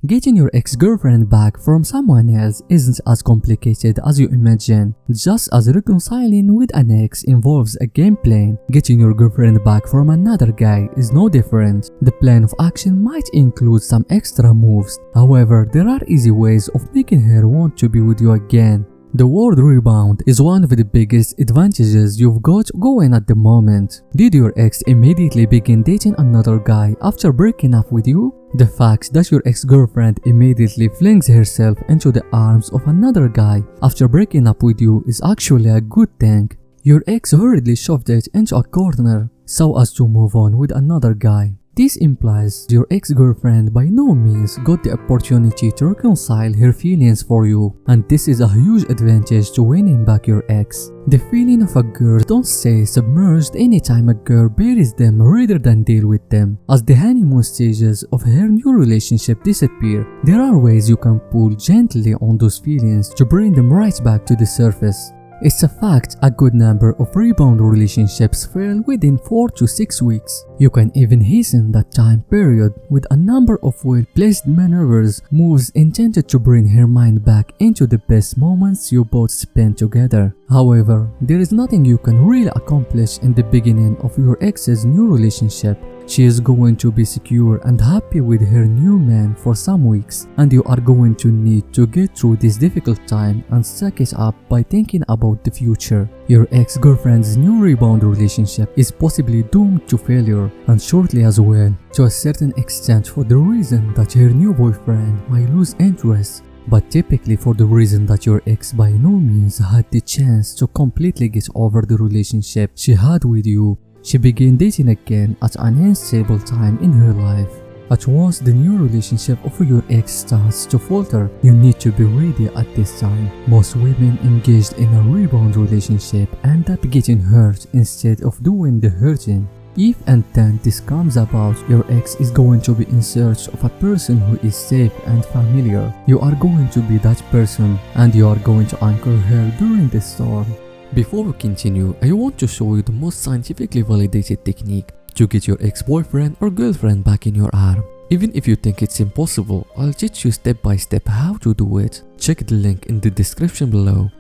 Getting your ex-girlfriend back from someone else isn't as complicated as you imagine. Just as reconciling with an ex involves a game plan, getting your girlfriend back from another guy is no different. The plan of action might include some extra moves. However, there are easy ways of making her want to be with you again. The word rebound is one of the biggest advantages you've got going at the moment. Did your ex immediately begin dating another guy after breaking up with you? The fact that your ex-girlfriend immediately flings herself into the arms of another guy after breaking up with you is actually a good thing. Your ex hurriedly shoved it into a corner so as to move on with another guy. This implies your ex-girlfriend by no means got the opportunity to reconcile her feelings for you, and this is a huge advantage to winning back your ex. The feeling of a girl don't stay submerged anytime a girl buries them rather than deal with them. As the honeymoon stages of her new relationship disappear, there are ways you can pull gently on those feelings to bring them right back to the surface. It's a fact a good number of rebound relationships fail within 4 to 6 weeks. You can even hasten that time period with a number of well-placed maneuvers, moves intended to bring her mind back into the best moments you both spent together. However, there is nothing you can really accomplish in the beginning of your ex's new relationship. She is going to be secure and happy with her new man for some weeks, and you are going to need to get through this difficult time and suck it up by thinking about the future. Your ex-girlfriend's new rebound relationship is possibly doomed to failure, and shortly as well, to a certain extent for the reason that her new boyfriend might lose interest, but typically for the reason that your ex by no means had the chance to completely get over the relationship she had with you. She began dating again at an unstable time in her life. At once the new relationship of your ex starts to falter, you need to be ready at this time. Most women engaged in a rebound relationship end up getting hurt instead of doing the hurting. If and then this comes about, your ex is going to be in search of a person who is safe and familiar. You are going to be that person, and you are going to anchor her during the storm. Before we continue, I want to show you the most scientifically validated technique to get your ex-boyfriend or girlfriend back in your arm. Even if you think it's impossible, I'll teach you step by step how to do it. Check the link in the description below.